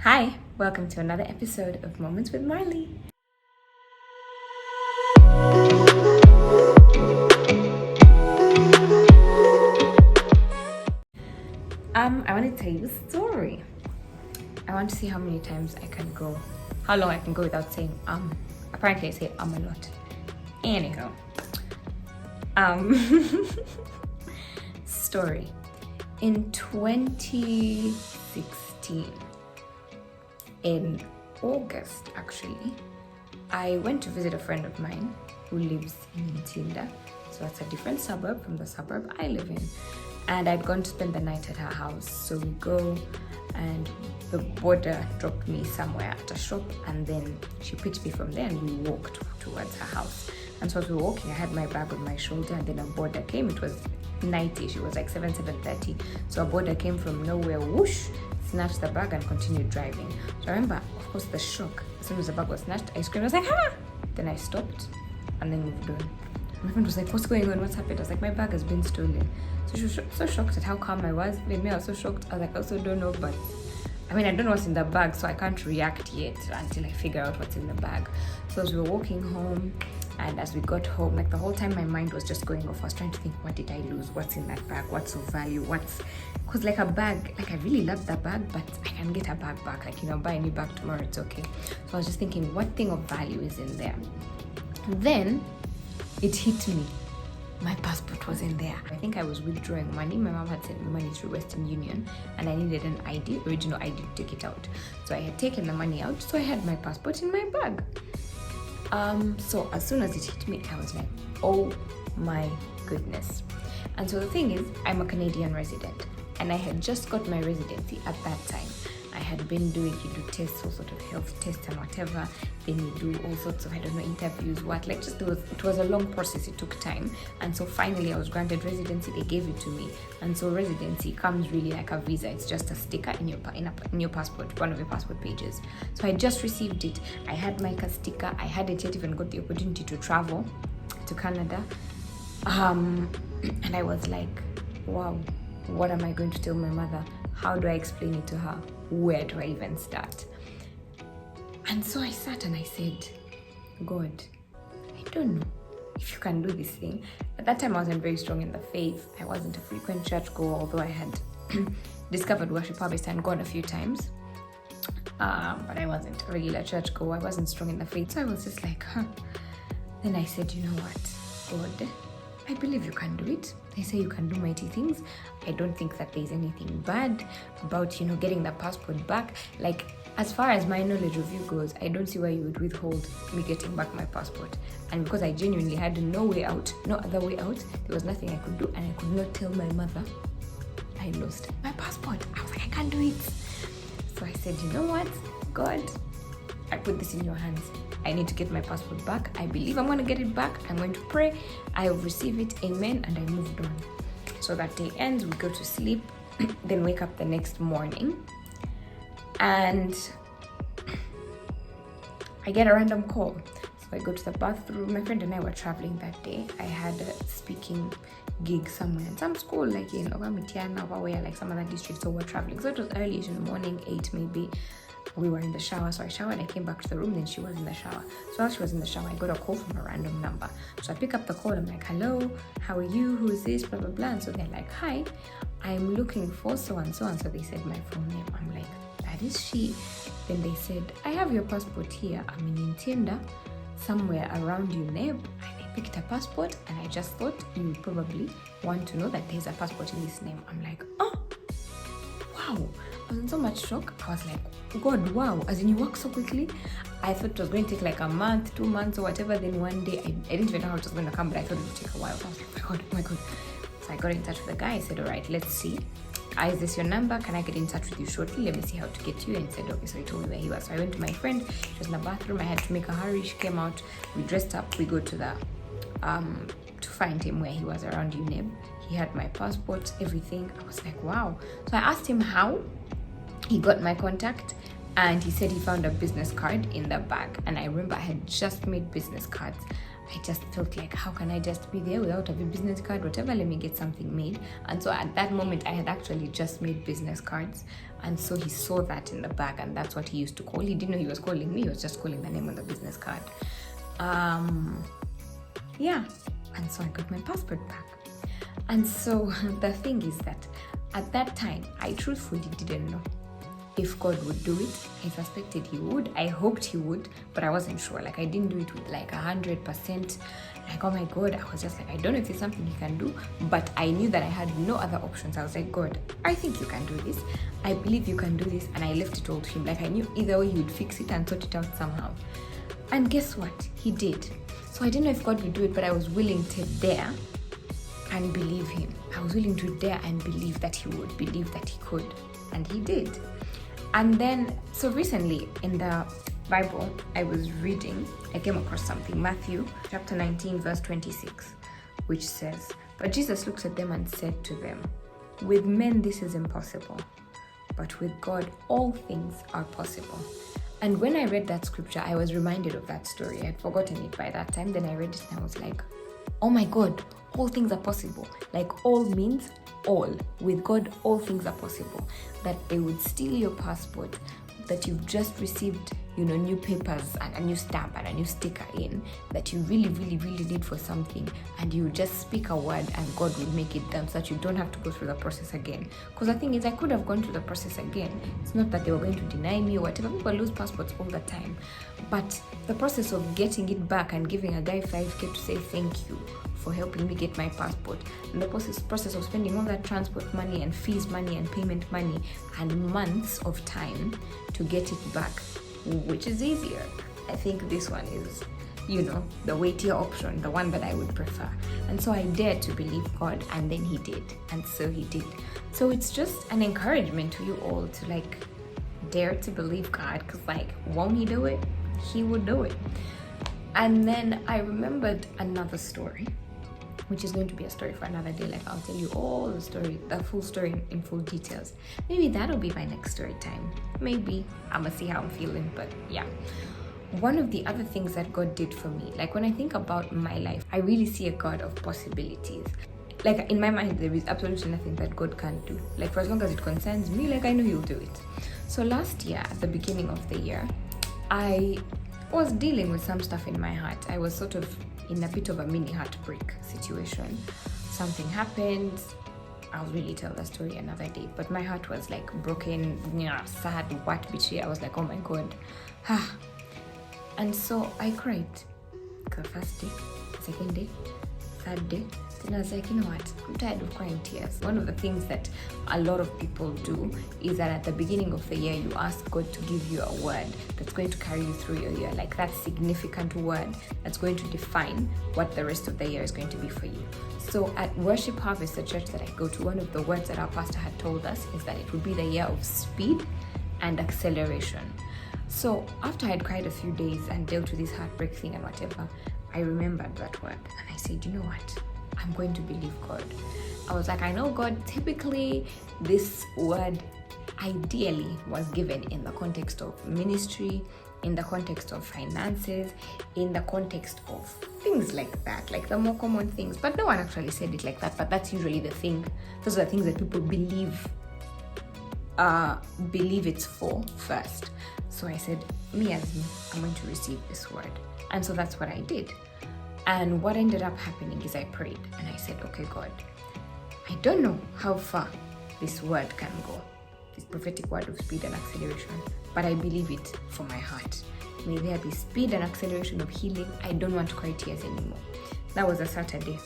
Hi, welcome to another episode of Moments with Marlie. I want to tell you a story. I want to see how many times I can go, how long I can go without saying Apparently I say a lot. Anyhow, story. In 2016, in August actually, I went to visit a friend of mine who lives in Ntinda, so that's a different suburb from the suburb I live in, and I'd gone to spend the night at her house. So we go, and the boarder dropped me somewhere at a shop, and then she picked me from there and we walked towards her house. And so as we were walking, I had my bag on my shoulder, and then a boarder came. It was nightish, it was like 7:30. So a boarder came from nowhere, whoosh, snatched the bag and continued driving. So I remember, of course, the shock. As soon as the bag was snatched, I screamed, I was like, ah! Then I stopped and then moved on. My friend was like, what's going on? What's happened? I was like, my bag has been stolen. So she was so shocked at how calm I was. Even me, I was so shocked. I was like, I also don't know, but I mean, I don't know what's in the bag, so I can't react yet until I figure out what's in the bag. So as we were walking home, and as we got home, like the whole time my mind was just going off. I was trying to think, what did I lose? What's in that bag? What's of value? Because like a bag, like I really love that bag, but I can get a bag back. Like, buy a new bag tomorrow, it's okay. So I was just thinking, what thing of value is in there? And then it hit me. My passport was in there. I think I was withdrawing money. My mom had sent me money through Western Union, and I needed an ID, original ID, to take it out. So I had taken the money out, so I had my passport in my bag. So as soon as it hit me, I was like, oh my goodness. And so the thing is, I'm a Canadian resident, and I had just got my residency at that time. I had been doing, you do tests, all sort of health tests and whatever. Then you do all sorts of, interviews, it was a long process, it took time. And so finally I was granted residency, they gave it to me. And so residency comes really like a visa. It's just a sticker in your passport, one of your passport pages. So I just received it. I had my sticker. I hadn't yet even got the opportunity to travel to Canada. And I was like, wow, what am I going to tell my mother? How do I explain it to her? Where do I even start? And so I sat and I said, God, I don't know if you can do this thing. At that time, I wasn't very strong in the faith. I wasn't a frequent churchgoer, although I had discovered worship harvest and gone a few times. But I wasn't a regular churchgoer. I wasn't strong in the faith. So I was just like, Then I said, you know what, God, I believe you can do it. They say you can do mighty things. I don't think that there's anything bad about, getting the passport back. Like, as far as my knowledge of you goes, I don't see why you would withhold me getting back my passport. And because I genuinely had no way out, no other way out, there was nothing I could do, and I could not tell my mother I lost my passport. I was like, I can't do it. So I said, you know what, God, I put this in your hands. I need to get my passport back. I believe I'm going to get it back. I'm going to pray. I will receive it. Amen. And I moved on. So that day ends. We go to sleep. Then wake up the next morning. And I get a random call. So I go to the bathroom. My friend and I were traveling that day. I had a speaking gig somewhere in some school, like in Ogamitiana, or like some other district. So we're traveling. So it was early in the morning, 8 maybe. We were in the shower, so I showered, I came back to the room, then she was in the shower. So while she was in the shower, I got a call from a random number. So I pick up the call, I'm like, hello, how are you, who is this, blah, blah, blah. And so they're like, hi, I'm looking for so-and-so. And so they said my full name. I'm like, that is she. Then they said, I have your passport here. I'm in Ntinda, somewhere around UNEB. And I picked a passport, and I just thought you would probably want to know that there's a passport in this name. I'm like, oh, wow. I was in so much shock. I was like, God, wow, as in you work so quickly. I thought it was going to take like a month, 2 months or whatever. Then one day, I didn't even know how it was going to come, but I thought it would take a while. So I was like, oh my God. So I got in touch with the guy. I said, all right, let's see. Is this your number? Can I get in touch with you shortly? Let me see how to get you. And he said, okay. So he told me where he was. So I went to my friend. She was in the bathroom. I had to make a hurry. She came out. We dressed up. We go to the to find him where he was around UNEB. He had my passport, everything. I was like, wow. So I asked him how. He got my contact, and he said he found a business card in the bag. And I remember I had just made business cards. I just felt like, how can I just be there without a business card? Whatever, let me get something made. And so at that moment, I had actually just made business cards. And so he saw that in the bag, and that's what he used to call. He didn't know he was calling me, he was just calling the name on the business card. Yeah. And so I got my passport back. And so the thing is that at that time, I truthfully didn't know if God would do it. I suspected he would. I hoped he would, but I wasn't sure. Like, I didn't do it with like 100%. Like, oh my God, I was just like, I don't know if it's something he can do, but I knew that I had no other options. I was like, God, I think you can do this. I believe you can do this. And I left it all to him. Like, I knew either way he would fix it and sort it out somehow. And guess what? He did. So I didn't know if God would do it, but I was willing to dare and believe him. I was willing to dare and believe that he would, believe that he could. And he did. And then, so recently in the Bible, I was reading, I came across something, Matthew chapter 19, verse 26, which says, "But Jesus looked at them and said to them, with men this is impossible, but with God all things are possible." And when I read that scripture, I was reminded of that story. I had forgotten it by that time. Then I read it and I was like, oh my God, all things are possible. Like, all means all. With God, all things are possible. That they would steal your passport, that you've just received, new papers and a new stamp and a new sticker in, that you really, really, really need for something, and you just speak a word and God will make it done so that you don't have to go through the process again. Because the thing is, I could have gone through the process again. It's not that they were going to deny me or whatever. People lose passports all the time. But the process of getting it back and giving a guy 5K to say thank you for helping me get my passport, and the process of spending all that transport money and fees money and payment money and months of time to get it back, which is easier. I think this one is, the weightier option, the one that I would prefer. And so I dared to believe God, and then he did. And so he did. So it's just an encouragement to you all to dare to believe God, because won't he do it? He would do it. And then I remembered another story, which is going to be a story for another day. I'll tell you all the story, the full story in full details. Maybe that'll be my next story time. Maybe. I'm gonna see how I'm feeling, but yeah. One of the other things that God did for me, when I think about my life, I really see a God of possibilities. In my mind, there is absolutely nothing that God can't do. For as long as it concerns me, I know he'll do it. So last year, at the beginning of the year, I was dealing with some stuff in my heart. I was sort of in a bit of a mini heartbreak situation. Something happened. I'll really tell the story another day. But my heart was broken, sad, bitchy. I was like, oh my God. And so I cried. The first day, second day, third day. Then I was like, you know what? I'm tired of crying tears. One of the things that a lot of people do is that at the beginning of the year, you ask God to give you a word that's going to carry you through your year, that significant word that's going to define what the rest of the year is going to be for you. So at Worship Harvest, the church that I go to, one of the words that our pastor had told us is that it would be the year of speed and acceleration. So after I had cried a few days and dealt with this heartbreak thing and whatever, I remembered that word and I said, you know what? I'm going to believe God. I was like, I know God, typically this word ideally was given in the context of ministry, in the context of finances, in the context of things like that, the more common things. But no one actually said it like that, but that's usually the thing. Those are the things that people believe it's for first. So I said, me as me, I'm going to receive this word. And so that's what I did. And what ended up happening is I prayed and I said, okay, God, I don't know how far this word can go, this prophetic word of speed and acceleration, but I believe it for my heart. May there be speed and acceleration of healing. I don't want to cry tears anymore. That was a Saturday.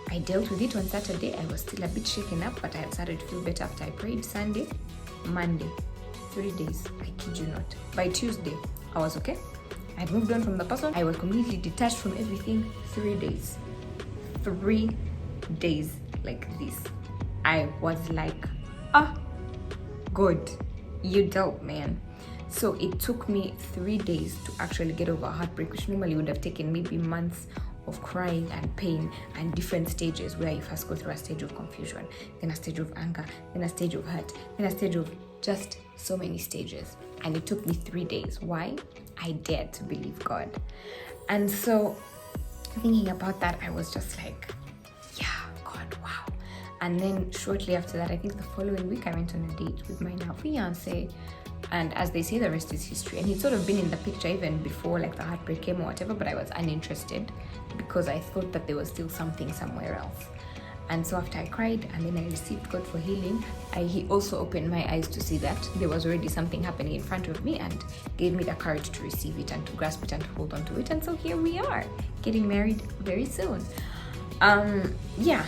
I dealt with it on Saturday. I was still a bit shaken up, but I had started to feel better after I prayed. Sunday, Monday, 3 days, I kid you not. By Tuesday, I was okay. I'd moved on from the person. I was completely detached from everything. 3 days. 3 days like this. I was like, God, you dealt, man. So it took me 3 days to actually get over heartbreak, which normally would have taken maybe months of crying and pain and different stages, where you first go through a stage of confusion, then a stage of anger, then a stage of hurt, then a stage of just so many stages. And it took me 3 days. Why? I dared to believe God. And so thinking about that, I was just like, yeah, God, wow. And then shortly after that, I think the following week, I went on a date with my now fiance. And as they say, the rest is history. And he'd sort of been in the picture even before like the heartbreak came or whatever, but I was uninterested because I thought that there was still something somewhere else. And so after I cried and then I received God for healing, he also opened my eyes to see that there was already something happening in front of me and gave me the courage to receive it and to grasp it and to hold on to it. And so here we are, getting married very soon. Yeah.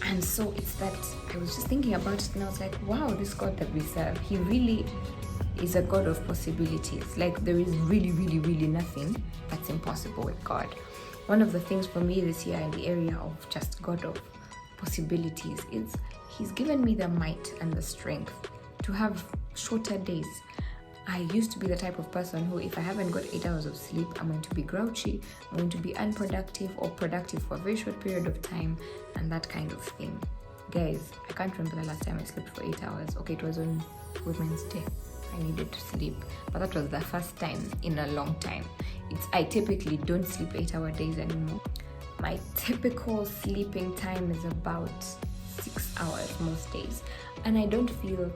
And so it's that I was just thinking about it and I was like, wow, this God that we serve, he really is a God of possibilities. Like there is really, really, really nothing that's impossible with God. One of the things for me this year in the area of just God of possibilities is he's given me the might and the strength to have shorter days. I used to be the type of person who, if I haven't got 8 hours of sleep, I'm going to be grouchy, I'm going to be unproductive or productive for a very short period of time and that kind of thing. Guys, I can't remember the last time I slept for 8 hours. Okay, it was on Women's Day. I needed to sleep, but that was the first time in a long time. I typically don't sleep 8-hour days anymore. My typical sleeping time is about 6 hours most days, and I don't feel,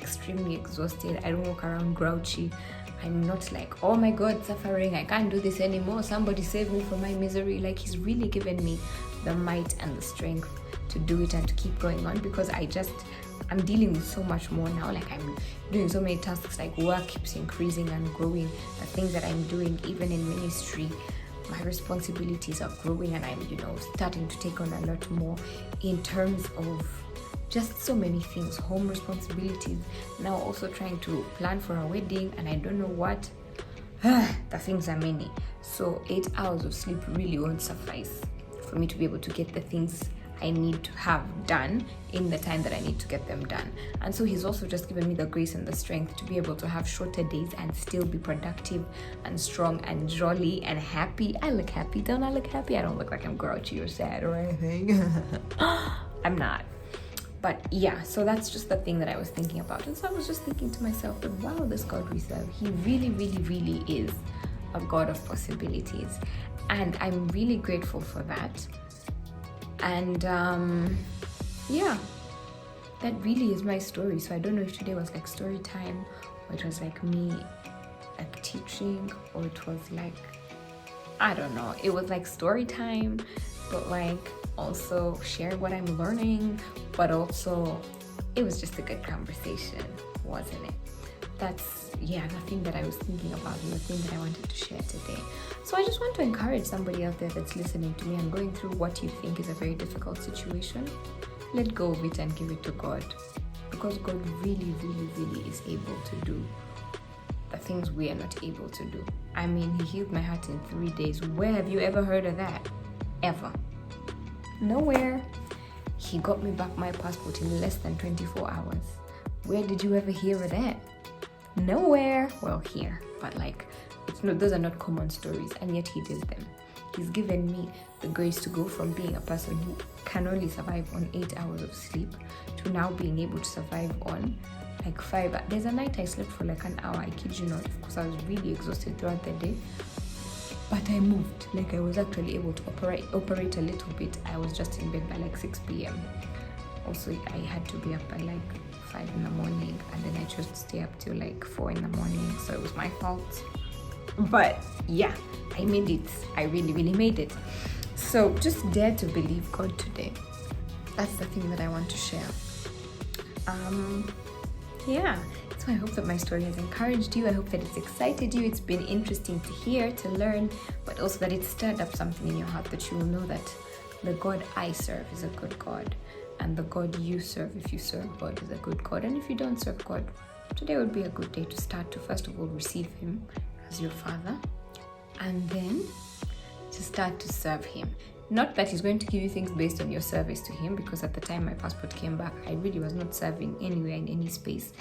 extremely exhausted. I don't walk around grouchy. I'm not like, oh my God, suffering, I can't do this anymore, somebody save me from my misery. Like he's really given me the might and the strength to do it and to keep going on, because I'm dealing with so much more now. Like I'm doing so many tasks, like work keeps increasing and growing. The things that I'm doing, even in ministry, my responsibilities are growing, and I'm, starting to take on a lot more in terms of just so many things, home responsibilities. Now also trying to plan for a wedding, and I don't know what. The things are many. So 8 hours of sleep really won't suffice for me to be able to get the things I need to have done in the time that I need to get them done. And so he's also just given me the grace and the strength to be able to have shorter days and still be productive and strong and jolly and happy. I look happy, don't I look happy? I don't look like I'm grouchy or sad or anything. I'm not. But yeah, so that's just the thing that I was thinking about. And so I was just thinking to myself that, wow, this God we serve, he really, really, really is a God of possibilities. And I'm really grateful for that. And yeah, that really is my story. So I don't know if today was like story time, or it was like me like teaching, or it was like, I don't know, it was like story time, but like also share what I'm learning, but also it was just a good conversation, wasn't it? That's the thing that I was thinking about and the thing that I wanted to share today. So I just want to encourage somebody out there that's listening to me and going through what you think is a very difficult situation. Let go of it and give it to God, because God really, really, really is able to do the things we are not able to do. I mean, he healed my heart in 3 days. Where have you ever heard of that? Ever? Nowhere. He got me back my passport in less than 24 hours. Where did you ever hear of that? Nowhere. Well, here, but like, those are not common stories, and yet he did them. He's given me the grace to go from being a person who can only survive on 8 hours of sleep to now being able to survive on like 5. There's a night I slept for like an hour, I kid you not, because I was really exhausted throughout the day. But I moved, like I was actually able to operate a little bit. I was just in bed by like 6 p.m. Also, I had to be up by like 5 in the morning, and then I chose to stay up till like 4 in the morning, so it was my fault. But yeah, I made it. I really, really made it. So just dare to believe God today. That's the thing that I want to share. Yeah, so I hope that my story has encouraged you. I hope that it's excited you. It's been interesting to hear, to learn, but also that it stirred up something in your heart, that you will know that the God I serve is a good God, and the God you serve, if you serve God, is a good God. And if you don't serve God, today would be a good day to start to first of all receive him as your Father, and then to start to serve him. Not that he's going to give you things based on your service to him, because at the time my passport came back, I really was not serving anywhere in any space,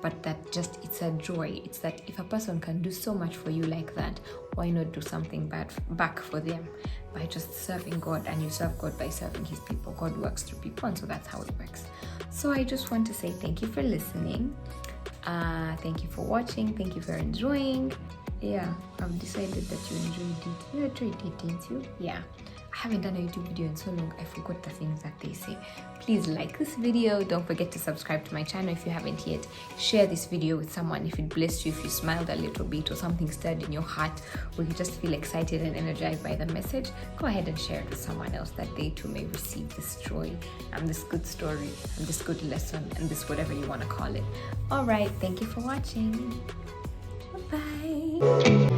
but that just, it's a joy. It's that if a person can do so much for you like that, why not do something back for them by just serving God? And you serve God by serving his people. God works through people, and so that's how it works. So I just want to say thank you for listening. Thank you for watching. Thank you for enjoying. Yeah, I've decided that you enjoyed it. You enjoyed it, didn't you? Yeah. I haven't done a YouTube video in so long, I forgot the things that they say. Please like this video. Don't forget to subscribe to my channel if you haven't yet. Share this video with someone if it blessed you, if you smiled a little bit or something stirred in your heart, or you just feel excited and energized by the message. Go ahead and share it with someone else that they too may receive this joy and this good story and this good lesson and this whatever you want to call it. All right, thank you for watching. Bye.